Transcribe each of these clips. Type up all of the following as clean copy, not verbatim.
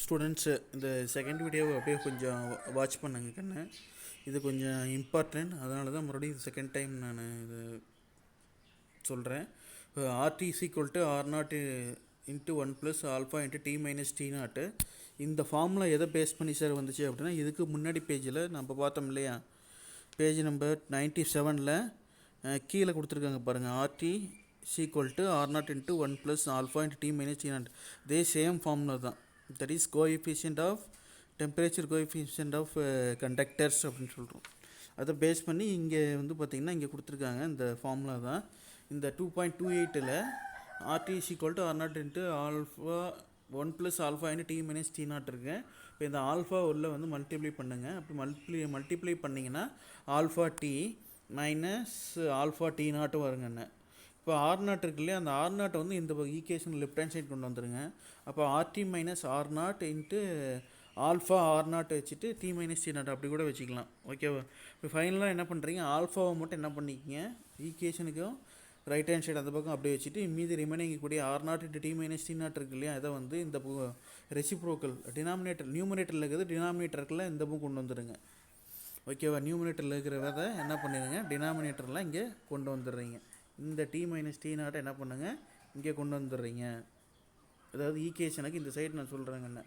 Students இந்த second வீடியோவை அப்படியே கொஞ்சம் வாட்ச் பண்ணுங்க கண்ணு. இது கொஞ்சம் இம்பார்ட்டன்ட், அதனால தான் மறுபடியும் இது செகண்ட் டைம் நான் இது சொல்கிறேன். RT is equal to R naught into one plus alpha into T minus T naught. இந்த ஃபார்முலா எதை பேஸ் பண்ணி சார் வந்துச்சு அப்படின்னா, இதுக்கு முன்னாடி பேஜில் நம்ம பார்த்தோம் இல்லையா, பேஜ் நம்பர் 97ல் கீழே கொடுத்துருக்காங்க பாருங்கள். RT equal to R naught into one plus alpha into T minus T naught. இதே சேம் ஃபார்முலா தான். That is coefficient of temperature, coefficient of conductors அப்படின்னு சொல்கிறோம். அதை பேஸ் பண்ணி இங்கே வந்து பார்த்திங்கன்னா இங்கே கொடுத்துருக்காங்க இந்த ஃபார்முலா தான். இந்த 2.28ல் R T is equal to R naught into alpha one plus alpha into T minus T naught இருக்கு. இப்போ இந்த ஆல்ஃபா உள்ள வந்து மல்டிப்ளை பண்ணுங்கள். அப்படி மல்டிப்ளை பண்ணிங்கன்னா alpha T minus alpha T naught வருங்கண்ணே. இப்போ ஆர் நாட் இருக்கு இல்லையா, அந்த ஆர் நாட்டை வந்து இந்த ஈக்குவேஷன் லெஃப்ட் ஹேண்ட் சைட் கொண்டு வந்துடுங்க. அப்போ RT minus R naught into alpha R naught வச்சுட்டு டி மைனஸ் டி நாட் அப்படி கூட வச்சுக்கலாம். ஓகேவா? இப்போ ஃபைனலாக என்ன பண்ணுறீங்க, ஆல்ஃபாவை மட்டும் என்ன பண்ணிக்கிங்க, ஈக்குவேஷனுக்கும் ரைட் ஹேண்ட் சைடு அந்த பக்கம் அப்படியே வச்சுட்டு மீதி ரிமைனிங் கூடிய R naught into T minus T naught இருக்கு இல்லையா, அதை வந்து இந்த ரெசிப்ரோக்கல் நியூமரேட்டரில் இருக்கிறது டினாமினேட்டருக்குள்ள இந்த புக் கொண்டு வந்துடுங்க. ஓகேவா? நியூமரேட்டரில் இருக்கிறத என்ன பண்ணிடுங்க, டினாமினேட்டரில் இங்கே கொண்டு வந்துடுறீங்க. இந்த டி மைனஸ் டி நாட்டை என்ன பண்ணுங்கள், இங்கே கொண்டு வந்துடுறீங்க. அதாவது ஈக்குவேஷனுக்கு இந்த சைடு நான் சொல்கிறேங்கண்ணே.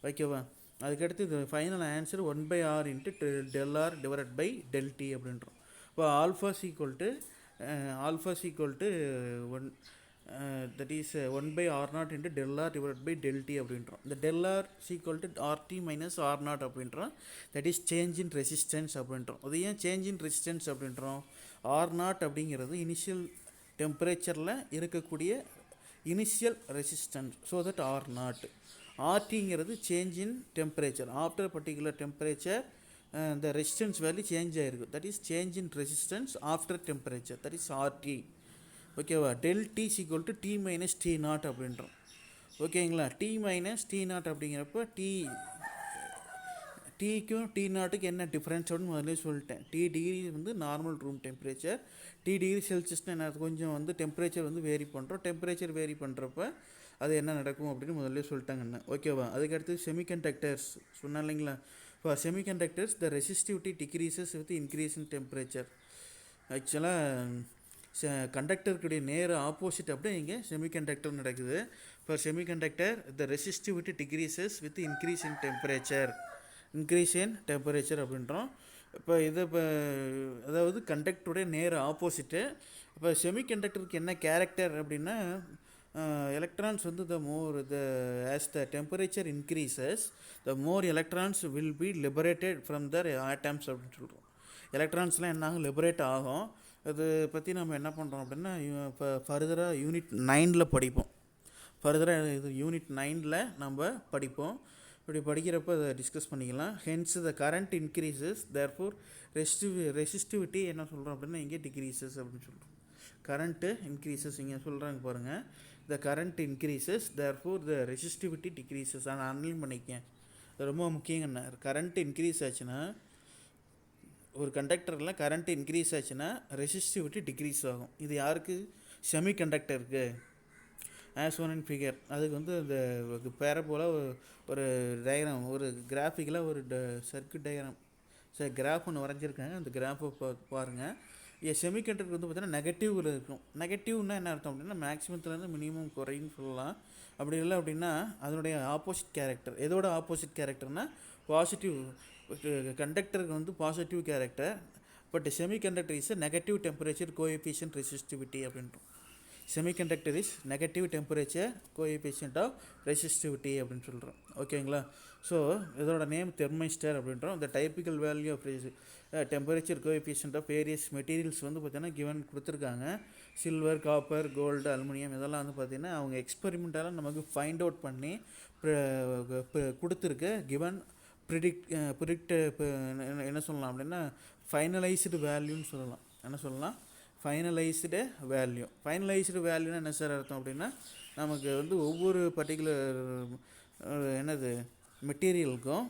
ஓகேவா? அதுக்கடுத்து இது final answer 1/r into del R divided by del T அப்படின்றோம். இப்போ alpha equal to one, that is 1/r naught into del R divided by del T அப்படின்றோம். இந்த del R equal to R T minus R naught அப்படின்றோம். That is change in resistance அப்படின்றோம். அது ஏன் change in resistance அப்படின்றோம், R naught அப்படிங்கிறது initial டெம்பரேச்சரில் இருக்கக்கூடிய initial resistance. So that R naught. ஆர்டிங்கிறது change in temperature. After particular temperature the resistance value change ஆயிருக்கு. that is change in resistance after temperature, that is RT. ஓகேவா? del T is equal to T minus T naught அப்படின்றோம். ஓகேங்களா? T minus T naught அப்படிங்கிறப்ப டீக்கும் D நாட்டுக்கு என்ன difference அப்படின்னு முதல்ல சொல்லிட்டேன். டி டிகிரி வந்து normal room temperature, T degree செல்சியஸ்னால் என்ன, கொஞ்சம் வந்து டெம்பரேச்சர் வந்து வேரி பண்ணுறோம். டெம்பரேச்சர் வேரி பண்ணுறப்ப அது என்ன நடக்கும் அப்படின்னு முதல்ல சொல்லிட்டாங்கண்ணே. ஓகேவா? அதுக்கடுத்து செமிகண்டக்டர்ஸ் சொன்னேன் இல்லைங்களா. For semiconductors, the resistivity decreases with increase in temperature. ஆக்சுவலாக கண்டக்டருக்குடைய நேர ஆப்போசிட் அப்படியே இங்கே செமிகண்டக்டர் நடக்குது. For semiconductor the resistivity decreases with increase in temperature அப்படின்றோம். இப்போ அதாவது கண்டக்டருடைய நேர ஆப்போசிட்டு. இப்போ செமிகண்டக்டருக்கு என்ன கேரக்டர் அப்படின்னா, electrons வந்து as the temperature increases, the more electrons will be liberated from their atoms அப்படின்னு சொல்கிறோம். எலக்ட்ரான்ஸ்லாம் என்ன ஆகும், லிபரேட் ஆகும். அது பற்றி நம்ம என்ன பண்ணுறோம் அப்படின்னா, இப்போ ஃபர்தராக யூனிட் 9ல் படிப்போம். இது யூனிட் 9ல் நம்ம படிப்போம். இப்படி படிக்கிறப்ப அதை டிஸ்கஸ் பண்ணிக்கலாம். Hence the current increases, therefore resistivity என்ன சொல்கிறோம் அப்படின்னா இங்கே டிக்ரீசஸ் அப்படின்னு சொல்கிறோம். கரண்ட்டு இன்க்ரீசஸ் இங்கே சொல்கிறாங்க பாருங்கள். the current increases, therefore the resistivity decreases. ஆனால் அனலைன் பண்ணிக்கேன், ரொம்ப முக்கியங்கண்ணா. கரண்ட் இன்க்ரீஸ் ஆச்சுன்னா, ஒரு கண்டக்டரில் கரண்ட் இன்க்ரீஸ் ஆச்சுன்னா ரெசிஸ்டிவிட்டி டிக்ரீஸ் ஆகும். இது யாருக்கு, செமி கண்டக்டருக்கு. ஆஸ் ஒன் இன் ஃபிகர், அதுக்கு வந்து இந்த பேரபோல ஒரு டயக்ராம், ஒரு கிராஃபிக்கலாக ஒரு சர்க்கியூட் டயக்ராம் கிராஃப் ஒன்று வரைஞ்சிருக்காங்க. அந்த கிராஃபை பாருங்கள். செமிகண்டக்டர் வந்து பார்த்தீங்கன்னா நெகட்டிவில் இருக்கும். நெகட்டிவ்னா என்ன அர்த்தம் அப்படின்னா, மேக்ஸிமத்துலேருந்து மினிமம் குறைன்னு சொல்லலாம். அப்படி இல்லை அப்படின்னா அதனுடைய ஆப்போசிட் கேரக்டர். எதோட ஆப்போசிட் கேரக்டர்னால் பாசிட்டிவ். கண்டக்டருக்கு வந்து positive character, but semiconductor is negative temperature coefficient resistivity அப்படின்றோம். Semiconductor is negative temperature coefficient of resistivity அப்படின்னு சொல்கிறோம். ஓகேங்களா? ஸோ இதோட நேம் தெர்மிஸ்டர் அப்படின்றோம். இந்த typical value of temperature coefficient of various materials வந்து பார்த்திங்கன்னா கிவன் கொடுத்துருக்காங்க. சில்வர், காப்பர், கோல்டு, அலுமினியம் இதெல்லாம் வந்து பார்த்திங்கன்னா அவங்க எக்ஸ்பெரிமெண்ட்டால் நமக்கு ஃபைண்ட் அவுட் பண்ணி கொடுத்துருக்க கிவன் ப்ரிடிக்ட் என்ன சொல்லலாம் அப்படின்னா ஃபைனலைஸ்டு வேல்யூன்னு சொல்லலாம். என்ன சொல்லலாம், ஃபைனலைஸ்டு வேல்யூன்னா என்ன சார் அர்த்தம் அப்படின்னா, நமக்கு வந்து ஒவ்வொரு பர்டிகுலர் மெட்டீரியலுக்கும்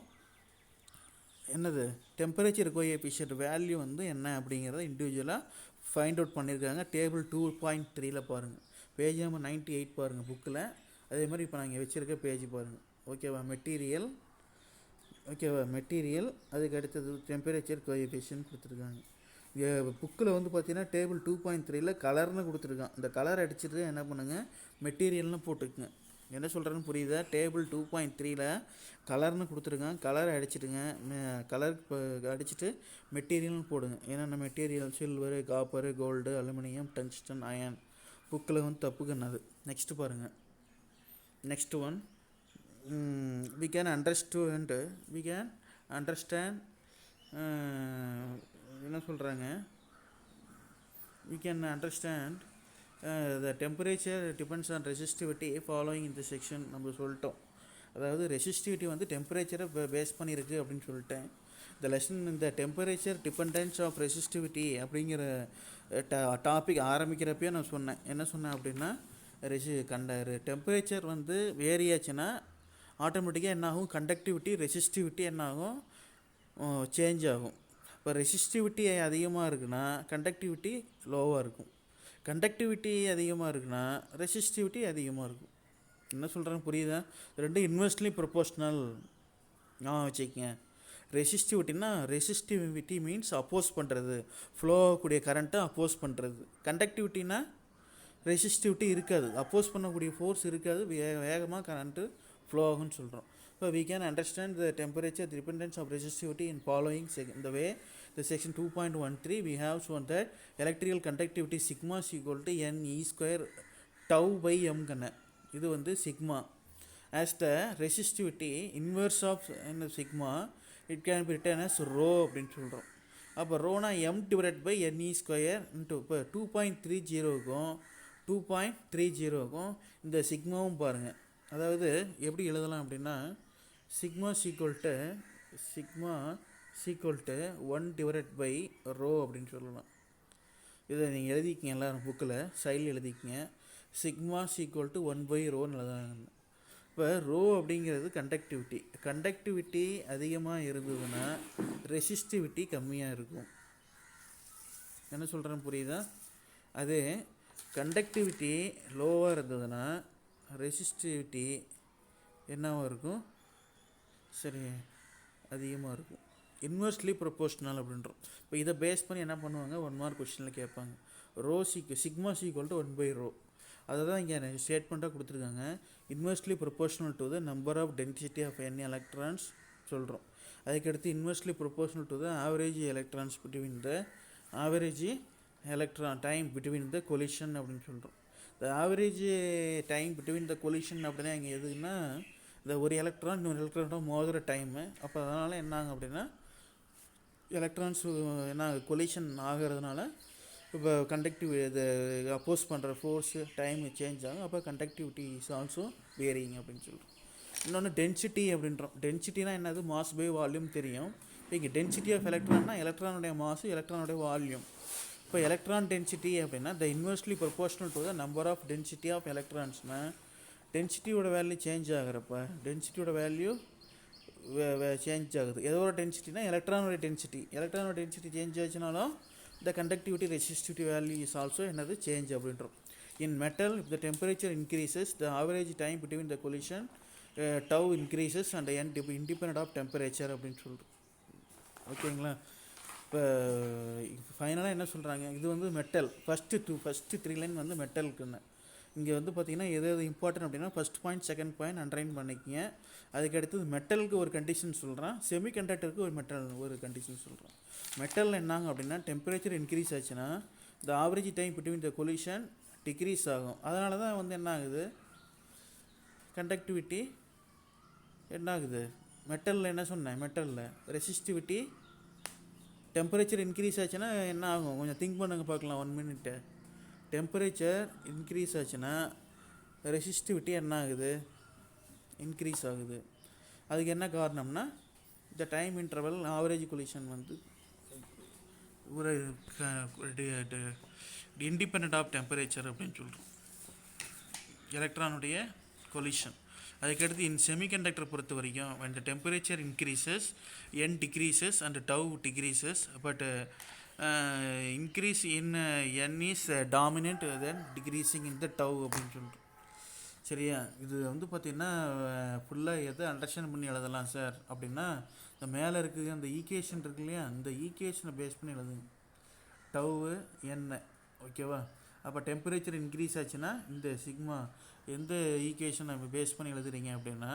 டெம்பரேச்சர் கோஎஃபிஷியன்ட் வேல்யூ வந்து என்ன அப்படிங்கிறத இண்டிவிஜுவலாக ஃபைண்ட் அவுட் பண்ணியிருக்காங்க. டேபிள் 2.3ல் பாருங்கள், பேஜ் நம்பர் 98 பாருங்கள் புக்கில். அதே மாதிரி இப்போ நான் இங்கே வச்சுருக்க பேஜ் பாருங்கள். ஓகேவா மெட்டீரியல் ஓகேவா மெட்டீரியல் அதுக்கு அடுத்தது டெம்பரேச்சர் கோஎஃபிஷியன்ட் கொடுத்துருக்காங்க. புக்கில் வந்து பார்த்தீங்கன்னா டேபிள் 2.3ல் கலர்னு கொடுத்துருக்கான். இந்த கலர் அடிச்சுட்டு என்ன பண்ணுங்கள் மெட்டீரியல்னு போட்டுக்குங்க. என்ன சொல்கிறேன்னு புரியுதா? டேபிள் 2.3ல் கலர்னு கொடுத்துருக்கான். கலர் அடிச்சுட்டுங்க. கலர் அடிச்சுட்டு மெட்டீரியல்னு போடுங்க. என்னென்ன material silver copper gold aluminium tungsten iron. புக்கில் வந்து தப்புக்குன்னது. நெக்ஸ்ட்டு பாருங்கள். Next one we can understand என்ன சொல்கிறாங்க we can understand the temperature depends on resistivity following in the section. நம்ம சொல்லிட்டோம். அதாவது ரெசிஸ்டிவிட்டி வந்து டெம்பரேச்சரை பேஸ் பண்ணியிருக்கு அப்படின்னு சொல்லிட்டேன். இந்த லெசன் இந்த டெம்பரேச்சர் டிபெண்டன்ஸ் ஆஃப் ரெசிஸ்டிவிட்டி அப்படிங்கிற டாபிக் ஆரம்பிக்கிறப்பயே நான் சொன்னேன். என்ன சொன்னேன் அப்படின்னா டெம்பரேச்சர் வந்து வேரியாச்சுன்னா ஆட்டோமேட்டிக்காக என்ன ஆகும்? கண்டக்டிவிட்டி ரெசிஸ்டிவிட்டி என்ன ஆகும்? சேஞ்ச் ஆகும். இப்போ ரெசிஸ்டிவிட்டி அதிகமாக இருக்குன்னா கண்டக்டிவிட்டி லோவாக இருக்கும். கண்டக்டிவிட்டி அதிகமாக இருக்குன்னா ரெசிஸ்டிவிட்டி அதிகமாக இருக்கும். என்ன சொல்கிறேன்னு புரியுதா? ரெண்டும் இன்வெர்ஸ்லி ப்ரொபோஷ்னல் வச்சுக்கங்க. ரெசிஸ்டிவிட்டினா ரெசிஸ்டிவிட்டி மீன்ஸ் அப்போஸ் பண்ணுறது, ஃப்ளோ ஆகக்கூடிய கரண்ட்டை அப்போஸ் பண்ணுறது. கண்டக்டிவிட்டினா ரெசிஸ்டிவிட்டி இருக்காது, அப்போஸ் பண்ணக்கூடிய ஃபோர்ஸ் இருக்காது, வேகமாக கரண்ட்டு ஃப்ளோ ஆகும்னு சொல்கிறோம். இப்போ we can understand the temperature dependence of resistivity in following in the way the section 2.13 we have shown that electrical conductivity sigma is equal to n e square tau by m கண்ண. இது வந்து sigma. as the resistivity inverse of sigma it can be written as rho அப்படின்னு சொல்கிறோம். அப்போ Rona m divided by n e square into இப்போ 2.30க்கும் 2.30க்கும் இந்த சிக்மாவும் பாருங்கள். அதாவது எப்படி எழுதலாம் அப்படின்னா sigma sequel to 1 divided by rho அப்படின்னு சொல்லலாம். இதை நீங்கள் எழுதிக்கிங்க எல்லோரும் புக்கில் சைடில் எழுதிக்கிங்க. சிக்மா சீக்வல் டு 1 பை ரோன்னு எழுதாங்க. இப்போ ரோ அப்படிங்கிறது கண்டக்டிவிட்டி அதிகமாக இருந்ததுன்னா ரெசிஸ்டிவிட்டி கம்மியாக இருக்கும். என்ன சொல்கிறேன்னு புரியுதா? அதே கண்டக்டிவிட்டி லோவாக இருந்ததுன்னா ரெசிஸ்டிவிட்டி என்னவாக இருக்கும்? சரி அதிகமாக இருக்கும். இன்வெர்ஸ்லி ப்ரொபோஷ்னல் அப்படின்றோம். இப்போ இதை பேஸ் பண்ணி என்ன பண்ணுவாங்க? 1 மார்க் கொஸ்டினில் கேட்பாங்க. Sigma sequel to 1 by rho. அதை தான் இங்கே ஸ்டேட்மெண்ட்டாக கொடுத்துருக்காங்க. Inversely proportional to the number of density of N electrons சொல்கிறோம். அதுக்கடுத்து inversely proportional to the average electrons between the average electron time between the collision அப்படின்னு சொல்கிறோம். இந்த ஆவரேஜ் டைம் பிட்வீன் த கொலிஷன் அப்படின்னா இங்கே எதுக்குன்னா இந்த ஒரு எலக்ட்ரான் இன்னொரு எலக்ட்ரானோட மோதுகிற டைமு. அப்போ அதனால் என்னாங்க அப்படின்னா எலக்ட்ரான்ஸ் என்ன கொலிஷன் ஆகிறதுனால இப்போ இது அப்போஸ் பண்ணுற ஃபோர்ஸு டைம் சேஞ்ச் ஆகும். அப்போ கண்டக்டிவிட்டி இஸ் ஆல்சோ வேரிங் அப்படின்னு சொல்கிறோம். இன்னொன்று டென்சிட்டி அப்படின்றோம். டென்சிட்டினா என்னது? மாஸ் பை வால்யூம் தெரியும். இப்போ இங்கே டென்சிட்டி ஆஃப் எலக்ட்ரான்னா எலக்ட்ரானுடைய மாசு எலக்ட்ரானுடைய வால்யூம். இப்போ எலக்ட்ரான் டென்சிட்டி அப்படின்னா the inversely proportional to the number of density of எலக்ட்ரான்ஸ்னா டென்சிட்டியோட வேல்யூ சேஞ்ச் ஆகிறப்ப டென்சிட்டியோட வேல்யூ சேஞ்ச் ஆகுது. எதோட டென்சிட்டினா எலக்ட்ரானோட டென்சிட்டி சேஞ்ச் ஆச்சுனாலும் the conductivity resistivity value is also என்னது சேஞ்ச் அப்படின்றோம். In metal if the temperature increases the average time between the collision tau increases and independent of temperature அப்படின்னு சொல்கிறோம். ஓகேங்களா? இப்போ ஃபைனலாக என்ன சொல்கிறாங்க? இது வந்து மெட்டல் ஃபஸ்ட்டு 3 லைன் வந்து மெட்டலுக்குன்னு. இங்கே வந்து பார்த்திங்கன்னா எது இம்பார்ட்டன்ட் அப்படின்னா first point second point underline பண்ணிக்கிங்க. அதுக்கடுத்து மெட்டலுக்கு ஒரு கண்டிஷன் சொல்கிறேன், செமி கண்டக்டருக்கு ஒரு கண்டிஷன் சொல்கிறேன். மெட்டலில் என்னாங்க அப்படின்னா டெம்பரேச்சர் இன்க்ரீஸ் ஆச்சுன்னா இந்த average time between the collision decrease ஆகும். அதனால தான் வந்து என்ன ஆகுது? கண்டக்டிவிட்டி என்ன ஆகுது? மெட்டலில் என்ன சொன்னேன்? மெட்டலில் ரெசிஸ்டிவிட்டி டெம்பரேச்சர் இன்க்ரீஸ் ஆச்சுன்னா என்ன ஆகும்? கொஞ்சம் திங்க் பண்ணுங்க பார்க்கலாம் 1 மினிட்டு. டெம்பரேச்சர் இன்க்ரீஸ் ஆச்சுன்னா ரெசிஸ்டிவிட்டி என்ன ஆகுது? இன்க்ரீஸ் ஆகுது. அதுக்கு என்ன காரணம்னா இந்த டைம் இன்டர்வல் ஆவரேஜ் கொலிஷன் வந்து ஒரு இண்டிபெண்ட் ஆஃப் டெம்பரேச்சர் அப்படின்னு சொல்கிறோம். எலக்ட்ரானுடைய கொலிஷன். அதுக்கடுத்து இன் செமிகண்டக்டர் பொறுத்த வரைக்கும் when the temperature increases n decreases and tau decreases but increase in n is dominant then decreasing in the tau அப்படின்னு சொல்கிறோம். சரியா? இது வந்து பார்த்தீங்கன்னா ஃபுல்லாக எதை அண்டர்ஸ்டாண்ட் பண்ணி எழுதலாம் சார் அப்படின்னா, இந்த மேலே இருக்குது அந்த ஈக்குவேஷன் இருக்கு இல்லையா, இந்த ஈக்குவேஷனை பேஸ் பண்ணி எழுதுங்க. டவ்வு என்ன, ஓகேவா? அப்போ டெம்பரேச்சர் இன்க்ரீஸ் ஆச்சுன்னா இந்த சிக்மா எந்த ஈக்குவேஷனை பேஸ் பண்ணி எழுதுறீங்க அப்படின்னா,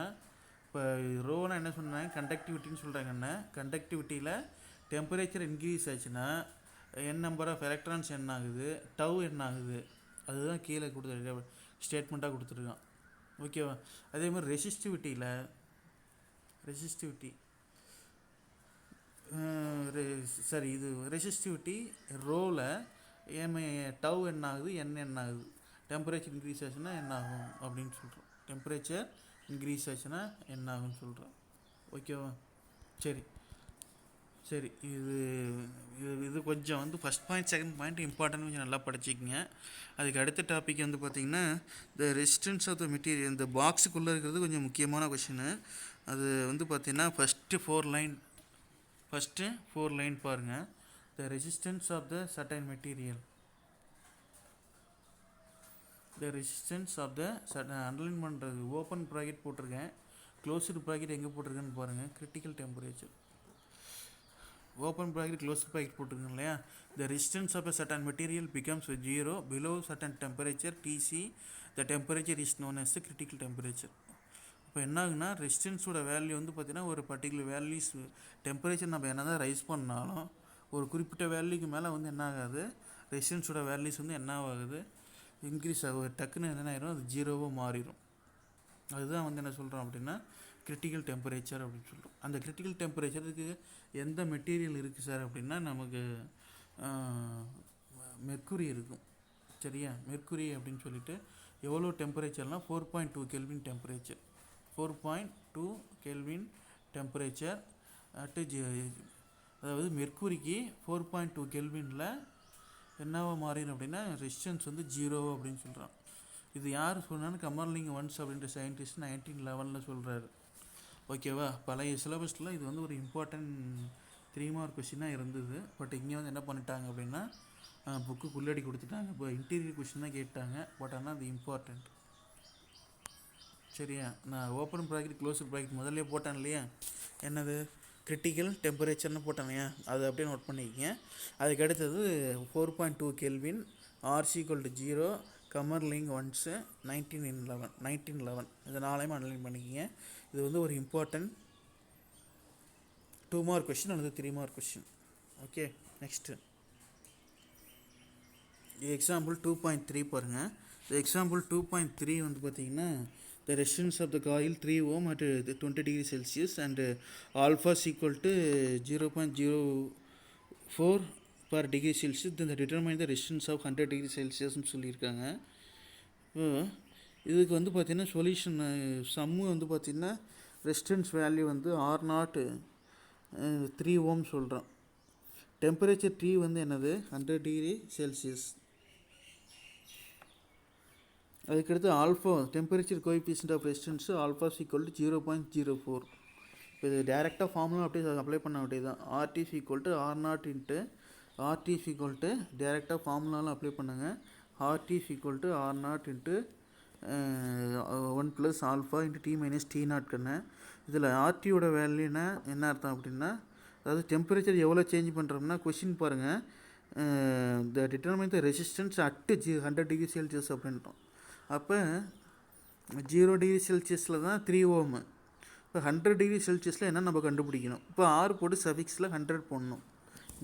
இப்போ ரோனா என்ன சொன்னாங்க, கண்டக்டிவிட்டின்னு சொல்கிறாங்கன்னா, கண்டக்டிவிட்டியில் டெம்பரேச்சர் இன்க்ரீஸ் ஆச்சுன்னா என் நம்பர் ஆஃப் எலக்ட்ரான்ஸ் என்ன ஆகுது, டவ் என்ன ஆகுது, அதுதான் கீழே கொடுத்துருக்க ஸ்டேட்மெண்ட்டாக கொடுத்துருக்கான், ஓகேவா? அதே மாதிரி ரெசிஸ்டிவிட்டி சரி, இது ரெசிஸ்டிவிட்டி ரோவில் டவ் என்ன ஆகுது, என்ன ஆகுது, டெம்பரேச்சர் இன்க்ரீஸ் ஆச்சுன்னா என்ன ஆகும் அப்படின்னு சொல்கிறோம். டெம்பரேச்சர் இன்க்ரீஸ் ஆச்சுன்னா என்ன ஆகும்னு சொல்கிறோம், ஓகேவா? சரி, இது இது கொஞ்சம் வந்து first point second point important, கொஞ்சம் நல்லா படிச்சுக்கங்க. அதுக்கு அடுத்த டாபிக் வந்து பார்த்திங்கன்னா the resistance of the material. இந்த பாக்ஸுக்குள்ளே இருக்கிறது கொஞ்சம் முக்கியமான கொஷினு. அது வந்து பார்த்திங்கன்னா ஃபஸ்ட்டு ஃபோர் லைன் பாருங்கள். The resistance of the certain material, underline பண்ணுறது. ஓப்பன் ப்ராக்கெட் போட்டிருக்கேன், க்ளோஸ்டு ப்ராக்கெட் எங்கே போட்டிருக்கேன்னு பாருங்கள். Critical temperature, open bracket closed bracket போட்டிருக்கேன் இல்லையா. The resistance of a certain material becomes 0 below certain temperature Tc. the temperature is known as the critical temperature. இப்போ என்ன ஆகுனா, ரெசிஸ்டன்ஸோட வேல்யூ வந்து பார்த்திங்கன்னா ஒரு பர்டிகுலர் வேல்யூஸ் டெம்பரேச்சர் நம்ம என்ன தான் ரைஸ் பண்ணாலும் ஒரு குறிப்பிட்ட வேல்யூக்கு மேலே வந்து என்ன ஆகாது, ரெசிஸ்டன்ஸோட வேல்யூஸ் வந்து என்ன ஆகுது, இன்க்ரீஸ் ஆகும். டக்குன்னு என்ன ஆயிரும், அது ஜீரோவாக மாறிடும். அதுதான் வந்து என்ன சொல்கிறோம் அப்படின்னா கிரிட்டிக்கல் டெம்பரேச்சர் அப்படின்னு சொல்கிறோம். அந்த கிரிட்டிக்கல் டெம்பரேச்சருக்கு எந்த மெட்டீரியல் இருக்குது சார் அப்படின்னா, நமக்கு மெர்க்குரி இருக்கும். சரியா? மெர்க்குரி அப்படின்னு சொல்லிட்டு எவ்வளோ டெம்பரேச்சர்னால் 4.2 கெல்வின் டெம்பரேச்சர். 4.2 கெல்வின் டெம்பரேச்சர் அதாவது மெர்க்குரிக்கு 4.2 கெல்வினில் என்னவா மாறிடும் அப்படின்னா ரெசிஸ்டன்ஸ் வந்து 0 அப்படின்னு சொல்கிறான். இது யார் சொன்னான்னு கமர்லிங் ஒன்ஸ் அப்படின்ற சயின்டிஸ்ட் 1911 சொல்கிறாரு, ஓகேவா? பழைய சிலபஸில் இது வந்து ஒரு இம்பார்ட்டன்ட் 3 மார்க் கொஷினாக இருந்தது. பட் இங்கே வந்து என்ன பண்ணிட்டாங்க அப்படின்னா புக்குக்குள்ளடி கொடுத்துட்டாங்க. இப்போ இன்டீரியர் கொஷின் தான் கேட்டாங்க, பட் ஆனால் அது இம்பார்ட்டண்ட். சரியா? நான் ஓப்பன் ப்ராக்கெட் க்ளோஸ்டு ப்ராக்கெட் முதல்ல போட்டேன் இல்லையா, என்னது கிரிட்டிக்கல் டெம்பரேச்சர்னு போட்டேன் இல்லையா, அதை அப்படியே நோட் பண்ணிக்கங்க. அதுக்கு அடுத்தது 4.2 Kelvin, R C equal to 0, Kamerlingh Onnes 1911 இது நாளையும் அனலைன் பண்ணிக்கிங்க. இது வந்து ஒரு இம்பார்ட்டன்ட் 2 மார்க் கொஷின் அல்லது 3 mark question. Okay, next example 2.3 பாருங்கள். இந்த எக்ஸாம்பிள் 2.3 வந்து பார்த்திங்கன்னா the resistance of the coil 3 ohm at 20 degree Celsius and alpha is equal to 0.04 per degree Celsius, then determine the resistance of 100 degree Celsius சொல்லியிருக்காங்க. இதுக்கு வந்து பார்த்திங்கன்னா solution சம்மு வந்து பார்த்திங்கன்னா ரெசிஸ்டன்ஸ் வேல்யூ வந்து R0 3 ஓம் சொல்கிறோம். டெம்பரேச்சர் T வந்து என்னது 100 டிகிரி செல்சியஸ். அதுக்கடுத்து alpha temperature coefficient of resistance alpha equal to 0.04. இப்போ இது டேரெக்டாக ஃபார்முலா அப்படியே அப்ளை பண்ண வேண்டியது தான். RT equal to R0 into RT equal to டேரெக்டாக ஃபார்முலாலும் அப்ளை பண்ணுங்கள். RT equal to R0 into 1 plus alpha into T minus T0 கண்ணு. இதில் ஆர்டியோட வேல்யூ என்ன அர்த்தம் அப்படின்னா, அதாவது டெம்பரேச்சர் எவ்வளோ சேஞ்ச் பண்ணுறோம்னா, கொஷின் பாருங்கள், the determine the resistance at 100 degree Celsius அப்படின்றோம். அப்போ 0 டிகிரி செல்சியஸில் தான் 3 ஓம். இப்போ 100 டிகிரி செல்சியஸில் என்ன நம்ம கண்டுபிடிக்கணும். இப்போ R போட்டு சஃபிக்ஸில் 100 போடணும்.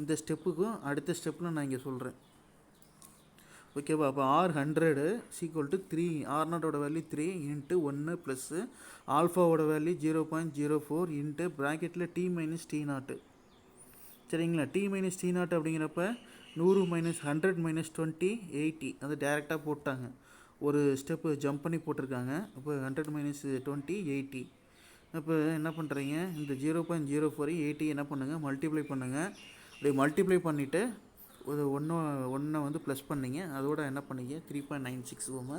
இந்த ஸ்டெப்புக்கும் அடுத்த ஸ்டெப்பில் நான் இங்கே சொல்கிறேன், ஓகேவா? அப்போ R100 ஈக்குவல் டு 3, R0ஓட வேல்யூ 3 இன்ட்டு 1 ப்ளஸ்ஸு ஆல்ஃபாவோட வேல்யூ 0.04 இன்ட்டு ப்ராக்கெட்டில் T மைனஸ் T0. சரிங்களா? T மைனஸ் T0 அப்படிங்கிறப்ப 100 மைனஸ் 100 மைனஸ் 20 80 அது டேரெக்டாக போட்டாங்க. ஒரு ஸ்டெப்பு ஜம்ப் பண்ணி போட்டிருக்காங்க. இப்போ 100 மைனஸ் 20 80. இப்போ என்ன பண்ணுறீங்க, இந்த 0.04 80 என்ன பண்ணுங்கள், மல்டிப்ளை பண்ணுங்கள். அப்படி மல்டிப்ளை பண்ணிவிட்டு ஒரு ஒன்றை வந்து ப்ளஸ் பண்ணிங்க, அதோட என்ன பண்ணிங்க 3.96 ஓமை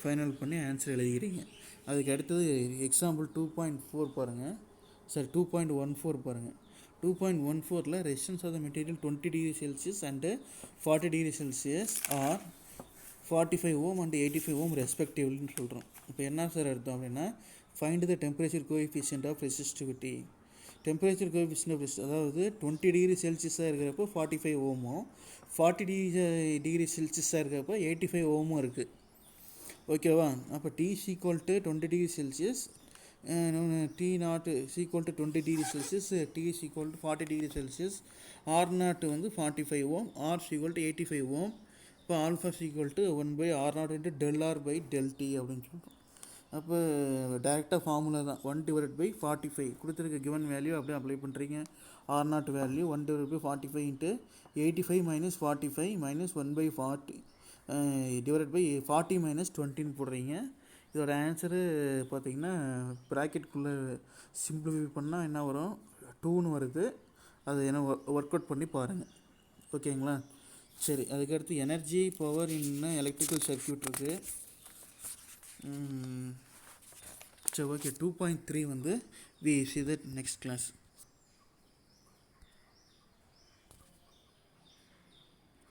ஃபைனல் பண்ணி ஆன்சர் எழுதிக்கிறீங்க. அதுக்கு அடுத்தது எக்ஸாம்பிள் 2.4 பாருங்கள், சரி 2.14 பாருங்கள். 2.14ல் resistance of the material 20 degree Celsius and 40 degree Celsius or 45 ohm and 85 ohm ரெஸ்பெக்டிவ்லின்னு சொல்கிறோம். இப்போ என்ன சார் அர்த்தம் அப்படின்னா find the temperature coefficient of resistivity. Temperature coefficient of அதாவது 20 டிகிரி செல்சியஸாக இருக்கிறப்போ 45 ஓமும், 40 டிகிரி செல்சியஸாக இருக்கிறப்போ 85 ஓமும் இருக்குது. ஓகேவா? அப்போ T equal to 20 degree Celsius, T naught equal to 20 degree Celsius, T equal to 40 degree Celsius, R naught வந்து 45 ohm, R equal to 85 ohm. இப்போ alpha equal to 1/R0 into del R by del T அப்படின்னு சொல்கிறோம். அப்போ டேரெக்டாக formula தான் 1/45 கொடுத்துருக்க given value அப்படியே apply பண்ணுறீங்க. R naught value 1/45 into 85 minus 45 minus 1/40 divide by 40 minus 20ன்னு போடுறீங்க. இதோட ஆன்சரு பார்த்தீங்கன்னா ப்ராக்கெட்டுக்குள்ளே சிம்பிளிஃபை பண்ணால் என்ன வரும், 2ன்னு வருது. அது என்ன ஒர்க் அவுட் பண்ணி பாருங்கள். ஓகேங்களா? சரி, அதுக்கடுத்து எனர்ஜி பவர் இன்னும் எலக்ட்ரிக்கல் சர்க்யூட் இருக்குது. சரி, ஓகே. 2.3 வந்து we see that next class.